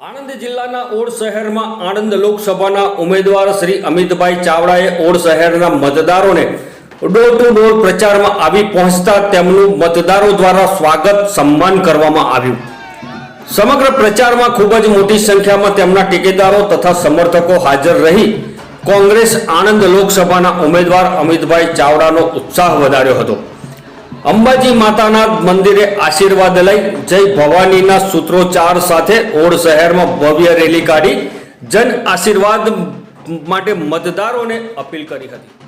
આણંદ જિલ્લાના ઓડ શહેરમાં આણંદ લોકસભાના ઉમેદવાર શ્રી અમિતભાઈ ચાવડાએ ઓડ શહેરના મતદારોને ડોર ટુ ડોર પ્રચારમાં આવી પહોંચતા તેમનું મતદારો દ્વારા સ્વાગત સન્માન કરવામાં આવ્યું। સમગ્ર પ્રચારમાં ખૂબ જ મોટી સંખ્યામાં તેમના ટેકેદારો તથા સમર્થકો હાજર રહી કોંગ્રેસ આણંદ લોકસભાના ઉમેદવાર અમિતભાઈ ચાવડાનો ઉત્સાહ વધાર્યો હતો। અંબાજી માતાના મંદિરે આશીર્વાદ લઈ જય ભવાનીના સૂત્રોચ્ચાર સાથે ઓડ શહેરમાં ભવ્ય રેલી કાઢી જન આશીર્વાદ માટે મતદારોને અપીલ કરી હતી।